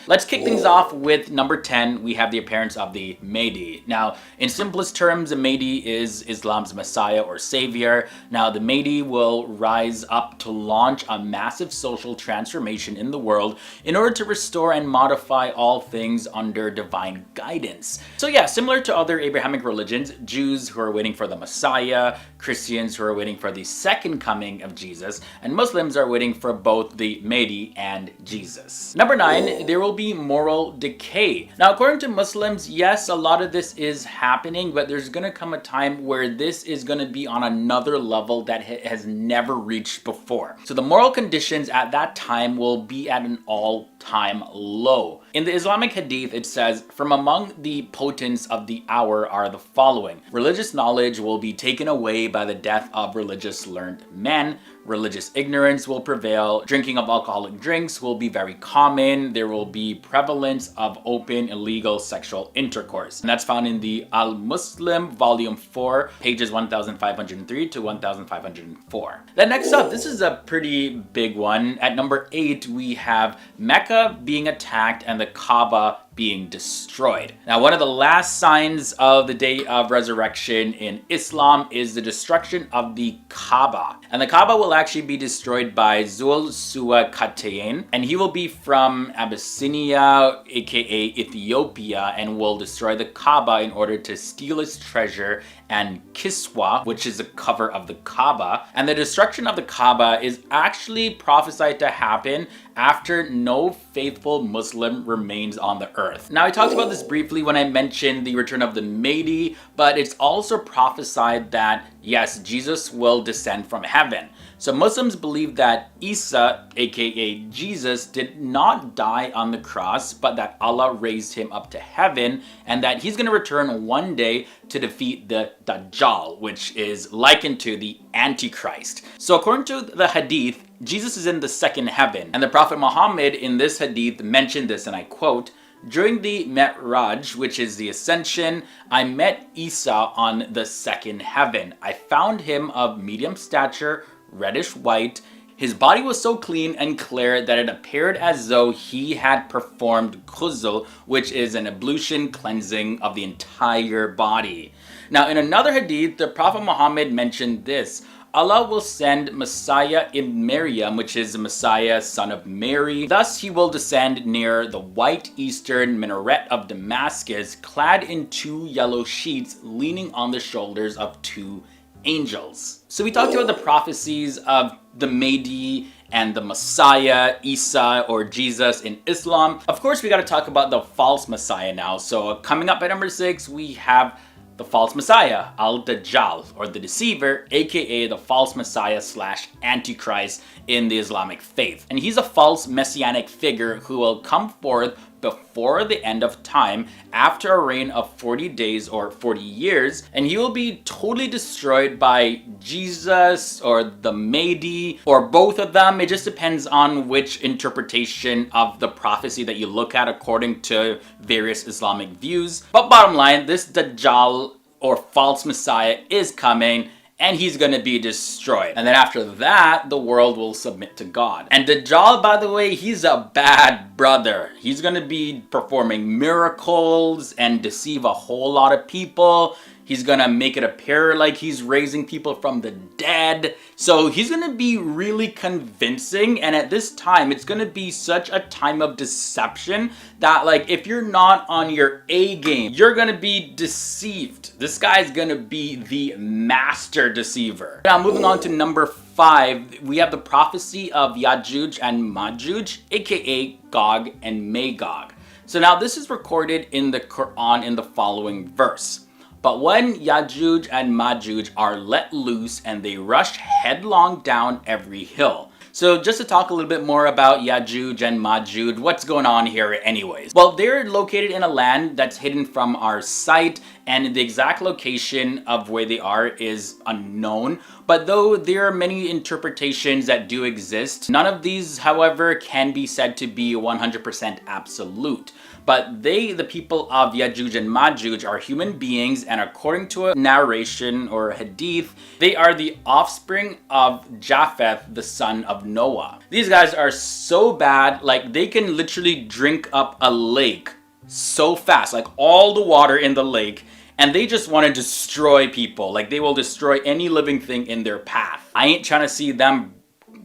Let's kick things off with number 10. We have the appearance of the Mahdi. Now, in simplest terms, the Mahdi is Islam's Messiah or Savior. Now, the Mahdi will rise up to launch a massive social transformation in the world in order to restore and modify all things under divine guidance. So yeah, similar to other Abrahamic religions, Jews who are waiting for the Messiah, Christians who are waiting for the second coming of Jesus, and Muslims are waiting for both the Mahdi and Jesus. Number 9, there will be moral decay. Now, according to Muslims, yes, a lot of this is happening, but there's going to come a time where this is going to be on another level that has never reached before. So the moral conditions at that time will be at an all-time low. In the Islamic Hadith, it says, "From among the potents of the hour are the following. Religious knowledge will be taken away by the death of religious learned men. Religious ignorance will prevail. Drinking of alcoholic drinks will be very common. There will be prevalence of open illegal sexual intercourse." And that's found in the Al-Muslim, volume 4, pages 1503 to 1504. Then next up, this is a pretty big one. At number 8, we have Mecca being attacked and the Kaaba being destroyed. Now, one of the last signs of the day of resurrection in Islam is the destruction of the Kaaba. And the Kaaba will actually be destroyed by Zul Suwakatayn, and he will be from Abyssinia, aka Ethiopia, and will destroy the Kaaba in order to steal its treasure and Kiswa, which is the cover of the Kaaba. And the destruction of the Kaaba is actually prophesied to happen after no faithful Muslim remains on the earth. Now, I talked about this briefly when I mentioned the return of the Mahdi, but it's also prophesied that, yes, Jesus will descend from heaven. So Muslims believe that Isa, aka Jesus, did not die on the cross, but that Allah raised him up to heaven, and that he's going to return one day to defeat the Dajjal, which is likened to the Antichrist. So according to the Hadith, Jesus is in the second heaven, and the Prophet Muhammad in this Hadith mentioned this, and I quote, "During the Mi'raj, which is the ascension, I met Isa on the second heaven. I found him of medium stature, reddish white. His body was so clean and clear that it appeared as though he had performed ghusl, which is an ablution cleansing of the entire body." Now, in another hadith, the Prophet Muhammad mentioned this: "Allah will send Messiah in Maryam," which is the Messiah, son of Mary. "Thus he will descend near the white eastern minaret of Damascus, clad in 2 yellow sheets, leaning on the shoulders of 2 angels." So we talked about the prophecies of the Mahdi and the Messiah, Isa or Jesus in Islam. Of course, we got to talk about the false Messiah now. So coming up at number 6, we have the false Messiah, Al-Dajjal, or the deceiver, aka the false Messiah / Antichrist in the Islamic faith. And he's a false messianic figure who will come forth before the end of time after a reign of 40 days or 40 years, and he will be totally destroyed by Jesus or the Mahdi or both of them. It just depends on which interpretation of the prophecy that you look at according to various Islamic views. But bottom line, this Dajjal or false Messiah is coming, and he's gonna be destroyed. And then after that, the world will submit to God. And Dajjal, by the way, he's a bad brother. He's gonna be performing miracles and deceive a whole lot of people. He's gonna make it appear like he's raising people from the dead. So he's gonna be really convincing, and at this time, it's gonna be such a time of deception that, like, if you're not on your A game, you're gonna be deceived. This guy's gonna be the master deceiver. Now, moving on to number 5, we have the prophecy of Yajuj and Majuj, aka Gog and Magog. So now this is recorded in the Quran in the following verse: "But when Yajuj and Majuj are let loose and they rush headlong down every hill." So just to talk a little bit more about Yajuj and Majuj, what's going on here anyways? Well, they're located in a land that's hidden from our sight, and the exact location of where they are is unknown. But though there are many interpretations that do exist, none of these, however, can be said to be 100% absolute. But they, the people of Yajuj and Majuj, are human beings, and according to a narration or a hadith, they are the offspring of Japheth, the son of Noah. These guys are so bad, like they can literally drink up a lake so fast, like all the water in the lake, and they just want to destroy people. Like they will destroy any living thing in their path. I ain't trying to see them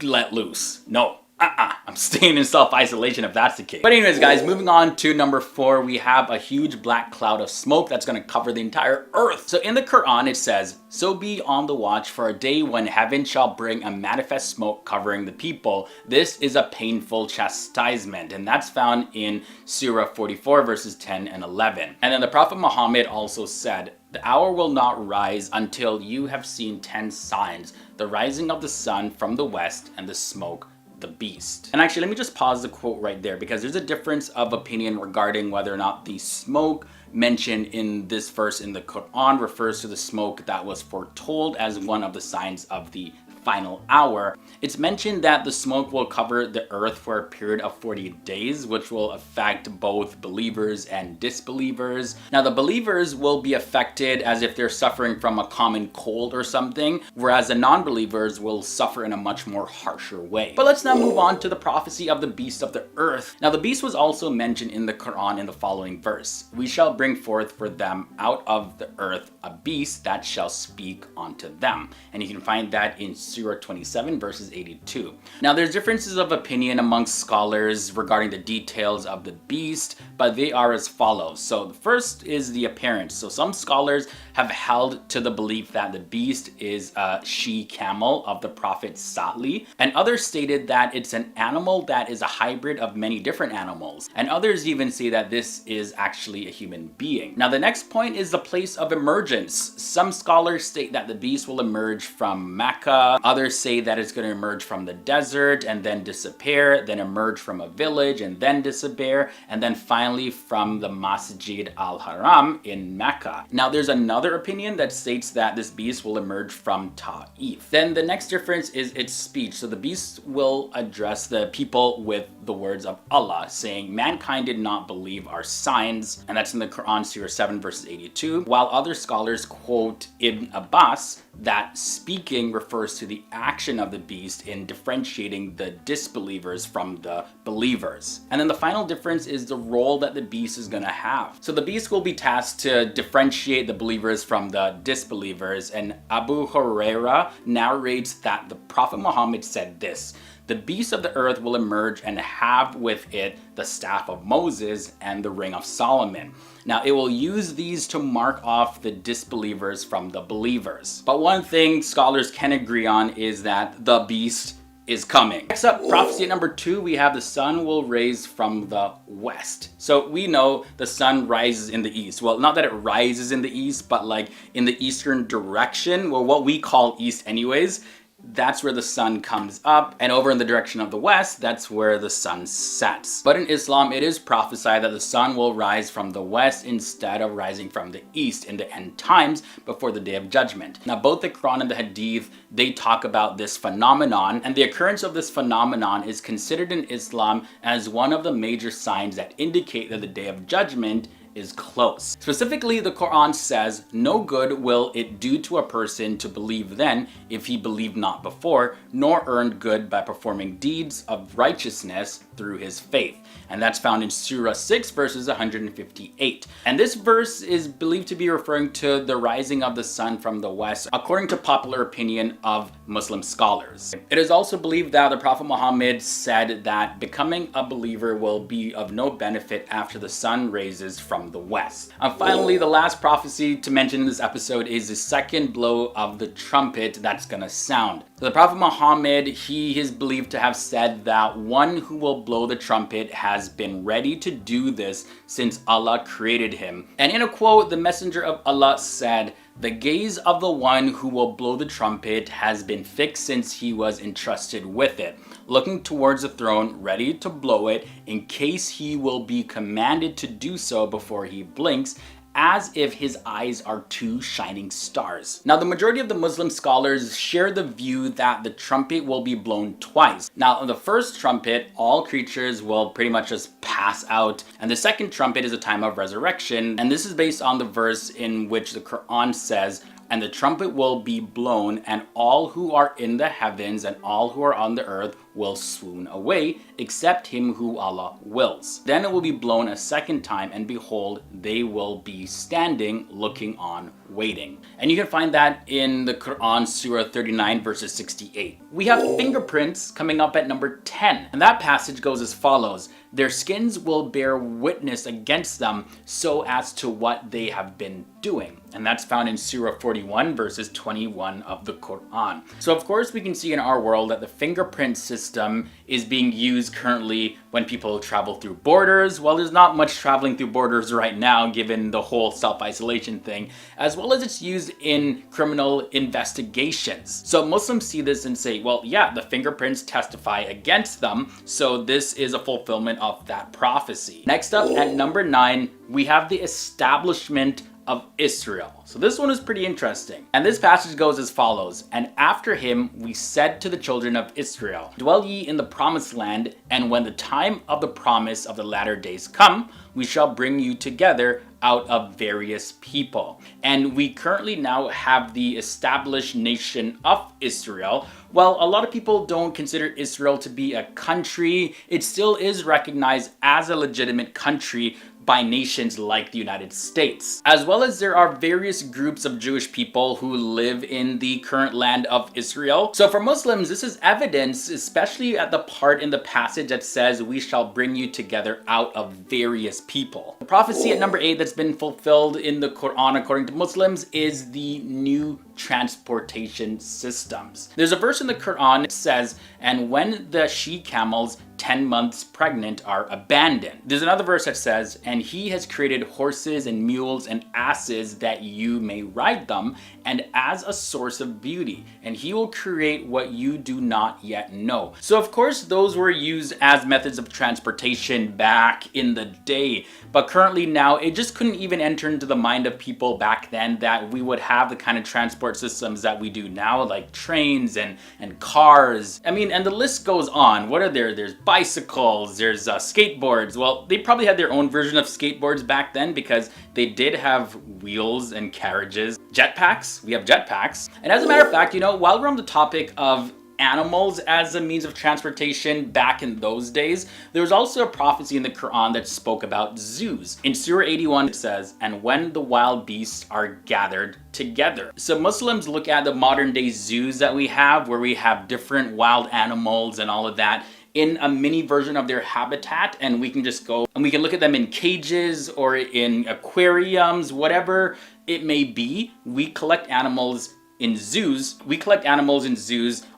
let loose. No. I'm staying in self-isolation if that's the case. But anyways, guys, moving on to number 4, we have a huge black cloud of smoke that's going to cover the entire earth. So in the Quran, it says, "So be on the watch for a day when heaven shall bring a manifest smoke covering the people. This is a painful chastisement." And that's found in Surah 44 verses 10 and 11. And then the Prophet Muhammad also said, "The hour will not rise until you have seen 10 signs, the rising of the sun from the west and the smoke the beast." And actually, let me just pause the quote right there, because there's a difference of opinion regarding whether or not the smoke mentioned in this verse in the Quran refers to the smoke that was foretold as one of the signs of the final hour. It's mentioned that the smoke will cover the earth for a period of 40 days, which will affect both believers and disbelievers. Now, the believers will be affected as if they're suffering from a common cold or something, whereas the non-believers will suffer in a much more harsher way. But let's now move on to the prophecy of the beast of the earth. Now, the beast was also mentioned in the Quran in the following verse: "We shall bring forth for them out of the earth a beast that shall speak unto them." And you can find that in Surah 27 verses 82. Now, there's differences of opinion amongst scholars regarding the details of the beast, but they are as follows. So the first is the appearance. So some scholars have held to the belief that the beast is a she-camel of the prophet Salih, and others stated that it's an animal that is a hybrid of many different animals, and others even say that this is actually a human being. Now, the next point is the place of emergence. Some scholars state that the beast will emerge from Mecca. Others say that it's going to emerge from the desert and then disappear, then emerge from a village and then disappear, and then finally from the Masjid al-Haram in Mecca. Now, there's another opinion that states that this beast will emerge from Ta'if. Then the next difference is its speech. So the beast will address the people with the words of Allah, saying, "Mankind did not believe our signs," and that's in the Quran, Surah 7 verses 82, while other scholars quote Ibn Abbas that speaking refers to the action of the beast in differentiating the disbelievers from the believers. And then the final difference is the role that the beast is going to have. So the beast will be tasked to differentiate the believers from the disbelievers, and Abu Huraira narrates that the Prophet Muhammad said this: "The beast of the earth will emerge and have with it the staff of Moses and the ring of Solomon. Now, it will use these to mark off the disbelievers from the believers." But one thing scholars can agree on is that the beast is coming. Next up, prophecy number 2, we have the sun will rise from the west. So we know the sun rises in the east. Well, not that it rises in the east, but like in the eastern direction, or what we call east anyways. That's where the sun comes up, and over in the direction of the west, that's where the sun sets. But in Islam, it is prophesied that the sun will rise from the west instead of rising from the east in the end times before the day of judgment. Now, both the Quran and the Hadith, they talk about this phenomenon, and the occurrence of this phenomenon is considered in Islam as one of the major signs that indicate that the day of judgment is close. Specifically, the Quran says, "No good will it do to a person to believe then, if he believed not before, nor earned good by performing deeds of righteousness through his faith." And that's found in Surah 6 verses 158. And this verse is believed to be referring to the rising of the sun from the west, according to popular opinion of Muslim scholars. It is also believed that the Prophet Muhammad said that becoming a believer will be of no benefit after the sun rises from the west. And finally, the last prophecy to mention in this episode is the second blow of the trumpet that's gonna sound. So the Prophet Muhammad, he is believed to have said that one who will blow the trumpet has been ready to do this since Allah created him. And in a quote, the Messenger of Allah said, "The gaze of the one who will blow the trumpet has been fixed since he was entrusted with it, looking towards the throne, ready to blow it in case he will be commanded to do so before he blinks, as if his eyes are two shining stars. Now, the majority of the Muslim scholars share the view that the trumpet will be blown twice. Now, on the first trumpet, all creatures will pretty much just pass out, and the second trumpet is a time of resurrection, and this is based on the verse in which the Quran says, "And the trumpet will be blown, and all who are in the heavens and all who are on the earth will swoon away, except him who Allah wills. Then it will be blown a second time, and behold, they will be standing, looking on, waiting." And you can find that in the Quran, Surah 39, verses 68. We have fingerprints coming up at number 10. And that passage goes as follows: "Their skins will bear witness against them so as to what they have been doing." And that's found in Surah 41, verses 21 of the Quran. So of course we can see in our world that the fingerprint system is being used currently when people travel through borders. Well, there's not much traveling through borders right now given the whole self-isolation thing, as well as it's used in criminal investigations. So Muslims see this and say, well, yeah, the fingerprints testify against them, so this is a fulfillment of that prophecy. Next up at number 9, we have the establishment of Israel. So this one is pretty interesting. And this passage goes as follows: "And after him we said to the children of Israel, dwell ye in the promised land, and when the time of the promise of the latter days come, we shall bring you together out of various people." And we currently now have the established nation of Israel. While a lot of people don't consider Israel to be a country, it still is recognized as a legitimate country by nations like the United States. As well as there are various groups of Jewish people who live in the current land of Israel. So for Muslims, this is evidence, especially at the part in the passage that says, "We shall bring you together out of various people." The prophecy at number 8 that's been fulfilled in the Quran according to Muslims is the new transportation systems. There's a verse in the Quran that says, "And when the she camels 10 months pregnant are abandoned." There's another verse that says, "And he has created horses and mules and asses that you may ride them, and as a source of beauty, and he will create what you do not yet know." So of course those were used as methods of transportation back in the day, but currently now it just couldn't even enter into the mind of people back then that we would have the kind of transport systems that we do now, like trains and cars. I mean, and the list goes on. What are there? There's bicycles, there's skateboards. Well, they probably had their own version of skateboards back then because they did have wheels and carriages. Jetpacks, we have jetpacks. And as a matter of fact, while we're on the topic of animals as a means of transportation back in those days, there was also a prophecy in the Quran that spoke about zoos. In Surah 81 it says, "And when the wild beasts are gathered together." So Muslims look at the modern day zoos that we have, where we have different wild animals and all of that in a mini version of their habitat, and we can just go and we can look at them in cages or in aquariums, whatever it may be. We collect animals in zoos.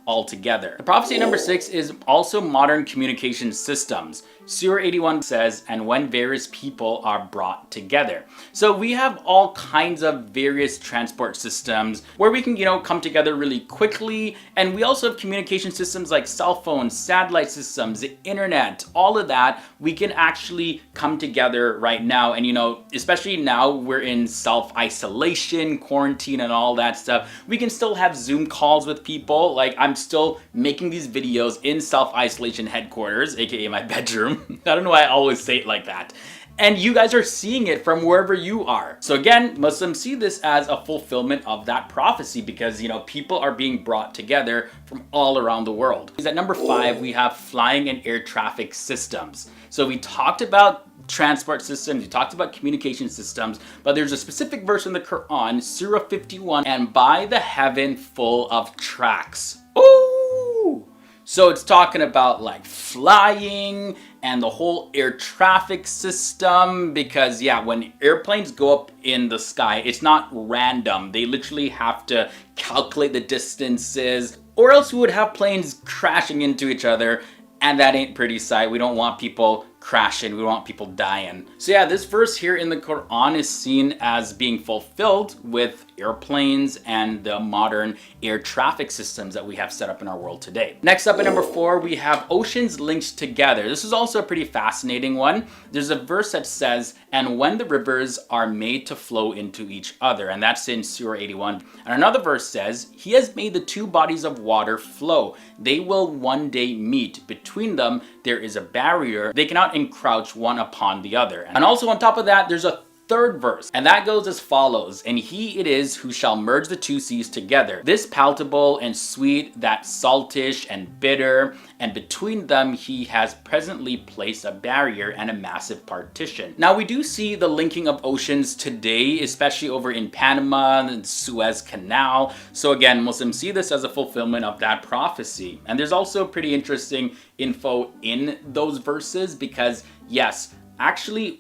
All together. The prophecy number 6 is also modern communication systems. Surah 81 says, "And when various people are brought together." So we have all kinds of various transport systems where we can, come together really quickly. And we also have communication systems like cell phones, satellite systems, the internet, all of that. We can actually come together right now. And, especially now we're in self-isolation, quarantine and all that stuff. We can still have Zoom calls with people. Like, I'm still making these videos in self-isolation headquarters, aka my bedroom. I don't know why I always say it like that. And you guys are seeing it from wherever you are. So again, Muslims see this as a fulfillment of that prophecy because, people are being brought together from all around the world. At number 5, we have flying and air traffic systems. So we talked about transport systems, we talked about communication systems, but there's a specific verse in the Quran, Surah 51, "And by the heaven full of tracks." Ooh! So it's talking about like flying and the whole air traffic system, because when airplanes go up in the sky, it's not random. They literally have to calculate the distances, or else we would have planes crashing into each other, and that ain't pretty sight. We don't want people crashing. We don't want people dying. So yeah, this verse here in the Quran is seen as being fulfilled with airplanes and the modern air traffic systems that we have set up in our world today. Next up at number 4, we have oceans linked together. This is also a pretty fascinating one. There's a verse that says, and when the rivers are made to flow into each other, and that's in Surah 81. And another verse says, he has made the two bodies of water flow. They will one day meet. Between them, there is a barrier. They cannot encroach one upon the other. And also on top of that, there's a third verse, and that goes as follows. And he it is who shall merge the two seas together, this palatable and sweet, that saltish and bitter, and between them he has presently placed a barrier and a massive partition. Now we do see the linking of oceans today, especially over in Panama and Suez Canal. So again, Muslims see this as a fulfillment of that prophecy. And there's also pretty interesting info in those verses, because yes, actually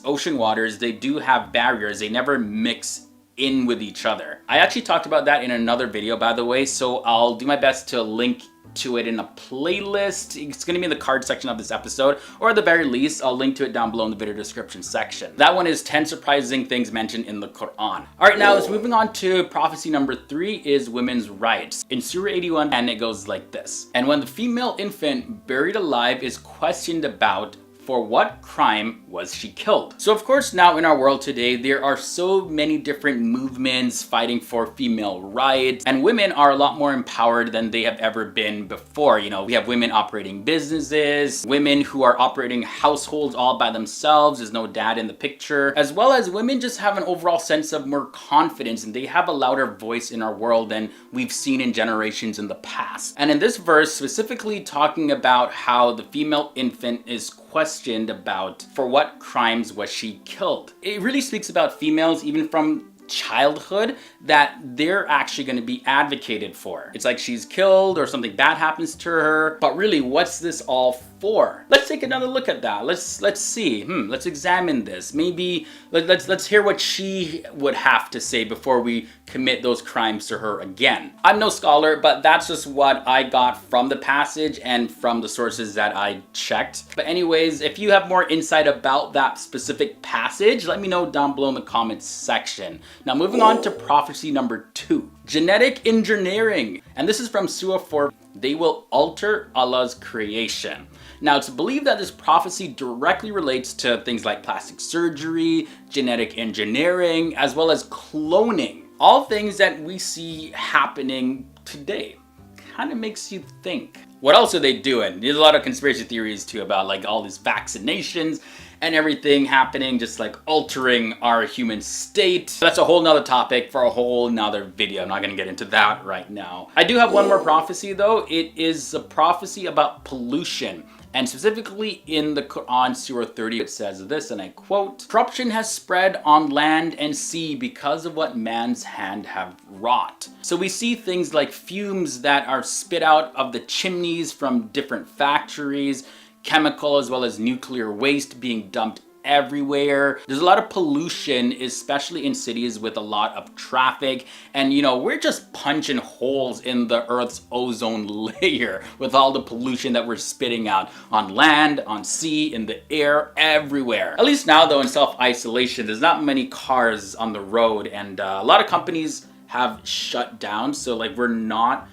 ocean waters, they do have barriers. They never mix in with each other. I actually talked about that in another video, by the way, so I'll do my best to link to it in a playlist. It's going to be in the card section of this episode, or at the very least, I'll link to it down below in the video description section. That one is 10 surprising things mentioned in the Quran. All right, now let's moving on to prophecy number 3 is women's rights. In Surah 81, and it goes like this. And when the female infant buried alive is questioned about, for what crime was she killed? So of course now in our world today, there are so many different movements fighting for female rights, and women are a lot more empowered than they have ever been before. You know, we have women operating businesses, women who are operating households all by themselves. There's no dad in the picture, as well as women just have an overall sense of more confidence, and they have a louder voice in our world than we've seen in generations in the past. And in this verse, specifically talking about how the female infant is questioned about for what crimes was she killed. It really speaks about females, even from childhood, that they're actually going to be advocated for. It's like she's killed or something bad happens to her, but really, what's this all for? Let's take another look at that. Let's see. Let's examine this. Maybe let's hear what she would have to say before we commit those crimes to her again. I'm no scholar, but that's just what I got from the passage and from the sources that I checked. But anyways, if you have more insight about that specific passage, let me know down below in the comments section. Now moving on to prophecy number 2, genetic engineering. And this is from Surah 4. They will alter Allah's creation. Now, it's believed that this prophecy directly relates to things like plastic surgery, genetic engineering, as well as cloning. All things that we see happening today. Kind of makes you think. What else are they doing? There's a lot of conspiracy theories too about like all these vaccinations and everything happening, just like altering our human state. That's a whole nother topic for a whole nother video. I'm not gonna get into that right now. I do have one more prophecy though. It is a prophecy about pollution. And specifically in the Quran, Surah 30, it says this, and I quote, corruption has spread on land and sea because of what man's hand have wrought. So we see things like fumes that are spit out of the chimneys from different factories, chemical as well as nuclear waste being dumped everywhere. There's a lot of pollution, especially in cities with a lot of traffic, and you know, we're just punching holes in the Earth's ozone layer with all the pollution that we're spitting out on land, on sea, in the air, everywhere. At least now though, in self-isolation, there's not many cars on the road, and a lot of companies have shut down, so like we're not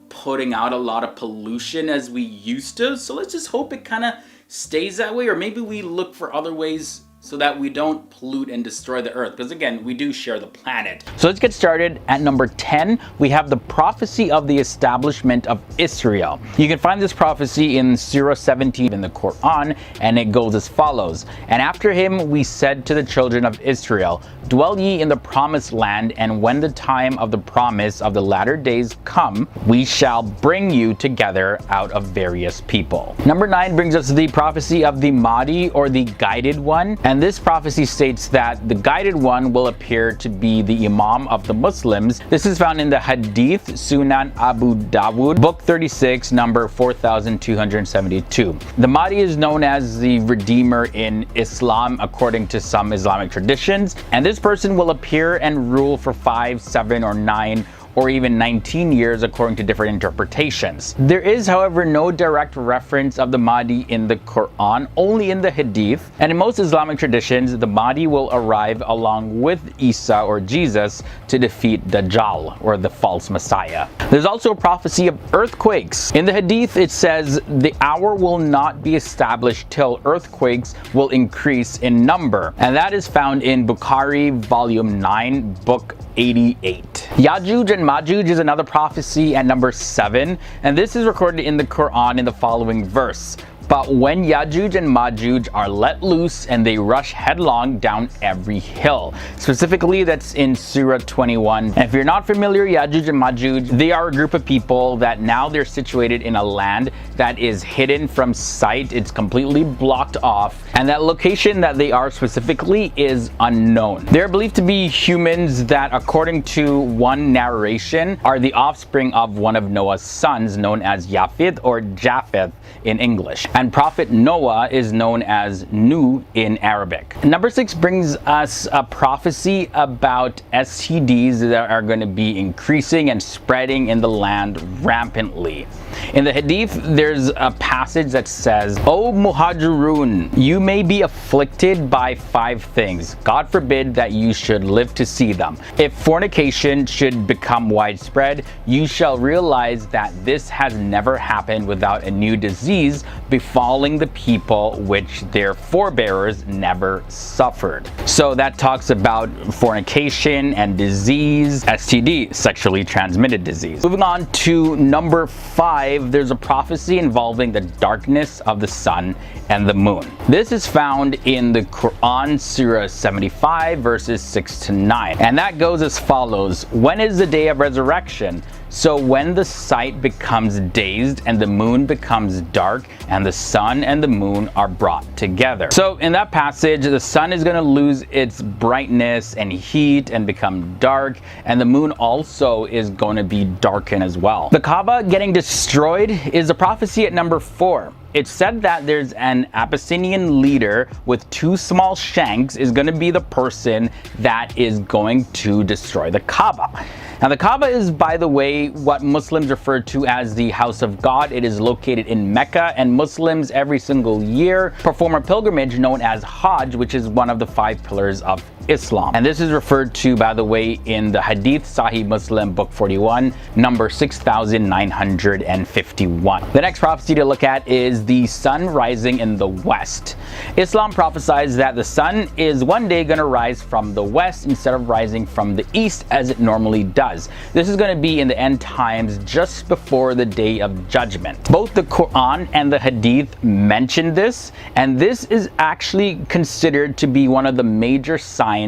putting out a lot of pollution as we used to. So let's just hope it kind of stays that way, or maybe we look for other ways so that we don't pollute and destroy the earth, because again, we do share the planet. So let's get started. At number 10, we have the prophecy of the establishment of Israel. You can find this prophecy in Surah 17 in the Quran, and it goes as follows. And after him we said to the children of Israel, dwell ye in the promised land, and when the time of the promise of the latter days come, we shall bring you together out of various people. Number 9 brings us the prophecy of the Mahdi, or the guided one. And this prophecy states that the guided one will appear to be the Imam of the Muslims. This is found in the Hadith Sunan Abu Dawud, book 36, number 4272. The Mahdi is known as the Redeemer in Islam according to some Islamic traditions, and this person will appear and rule for 5, 7, or 9 or even 19 years according to different interpretations. There is, however, no direct reference of the Mahdi in the Quran, only in the Hadith, and in most Islamic traditions, the Mahdi will arrive along with Isa or Jesus to defeat Dajjal, or the false Messiah. There's also a prophecy of earthquakes. In the Hadith, it says, the hour will not be established till earthquakes will increase in number, and that is found in Bukhari, volume 9, book 88. Yajuj and Majuj is another prophecy at number 7, and this is recorded in the Quran in the following verse. But when Yajuj and Majuj are let loose and they rush headlong down every hill. Specifically, that's in Surah 21. And if you're not familiar, Yajuj and Majuj, they are a group of people that now they're situated in a land that is hidden from sight. It's completely blocked off. And that location that they are specifically is unknown. They're believed to be humans that, according to one narration, are the offspring of one of Noah's sons, known as Yafith or Japheth in English. And Prophet Noah is known as Nu in Arabic. Number 6 brings us a prophecy about STDs that are going to be increasing and spreading in the land rampantly. In the Hadith, there's a passage that says, O Muhajirun, you may be afflicted by 5 things. God forbid that you should live to see them. If fornication should become widespread, you shall realize that this has never happened without a new disease befalling the people which their forebears never suffered. So that talks about fornication and disease, STD, sexually transmitted disease. Moving on to number 5, there's a prophecy involving the darkness of the sun and the moon. This is found in the Quran, Surah 75, verses 6 to 9. And that goes as follows. When is the day of resurrection? So when the sight becomes dazed and the moon becomes dark and the sun and the moon are brought together. So in that passage, the sun is going to lose its brightness and heat and become dark, and the moon also is going to be darkened as well. The Kaaba getting destroyed is a prophecy at number 4. It's said that there's an Abyssinian leader with 2 small shanks is going to be the person that is going to destroy the Kaaba. Now the Kaaba is, by the way, what Muslims refer to as the house of God. It is located in Mecca, and Muslims every single year perform a pilgrimage known as Hajj, which is one of the 5 pillars of Islam. And this is referred to, by the way, in the Hadith Sahih Muslim, book 41, number 6951. The next prophecy to look at is the sun rising in the west. Islam prophesies that the sun is one day going to rise from the west instead of rising from the east as it normally does. This is going to be in the end times, just before the day of judgment. Both the Quran and the Hadith mention this, and this is actually considered to be one of the major signs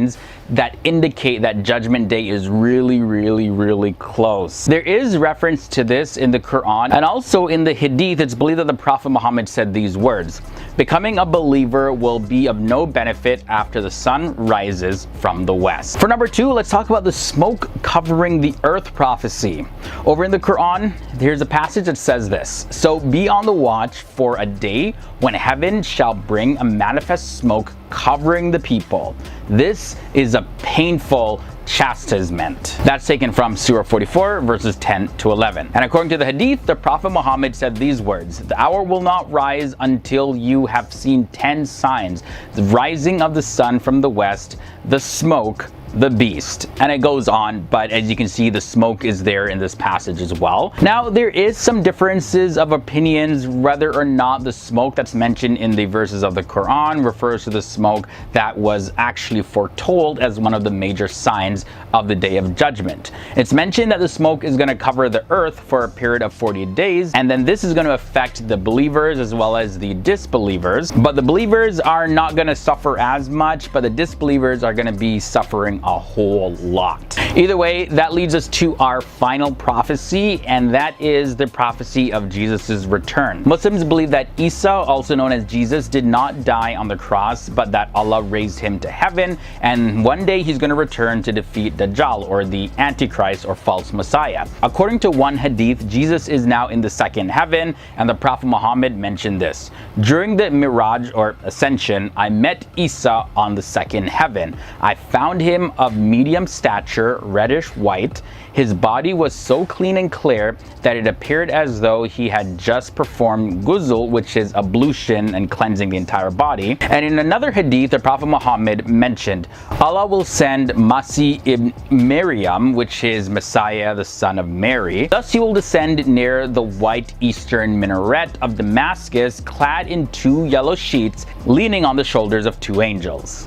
that indicate that Judgment Day is really close. There is reference to this in the Quran, and also in the Hadith. It's believed that the Prophet Muhammad said these words: becoming a believer will be of no benefit after the sun rises from the west. For number 2, let's talk about the smoke covering the earth prophecy. Over in the Quran, here's a passage that says this: so be on the watch for a day when heaven shall bring a manifest smoke covering the people. This is a painful chastisement. That's taken from Surah 44, verses 10 to 11. And according to the Hadith, the Prophet Muhammad said these words: the hour will not rise until you have seen 10 signs: the rising of the sun from the west, the smoke, the beast. And it goes on, but as you can see, the smoke is there in this passage as well. Now, there is some differences of opinions whether or not the smoke that's mentioned in the verses of the Quran refers to the smoke that was actually foretold as one of the major signs of the Day of Judgment. It's mentioned that the smoke is going to cover the earth for a period of 40 days, and then this is going to affect the believers as well as the disbelievers. But the believers are not going to suffer as much, but the disbelievers are going to be suffering a whole lot. Either way, that leads us to our final prophecy, and that is the prophecy of Jesus' return. Muslims believe that Isa, also known as Jesus, did not die on the cross, but that Allah raised him to heaven, and one day he's going to return to defeat Dajjal, or the Antichrist or false Messiah. According to one hadith, Jesus is now in the second heaven, and the Prophet Muhammad mentioned this: during the Miraj or Ascension, I met Isa on the second heaven. I found him form of medium stature, reddish white. His body was so clean and clear that it appeared as though he had just performed ghusl, which is ablution and cleansing the entire body. And in another hadith, the Prophet Muhammad mentioned, Allah will send Masih ibn Maryam, which is Messiah, the son of Mary. Thus he will descend near the white eastern minaret of Damascus, clad in 2 yellow sheets, leaning on the shoulders of 2 angels.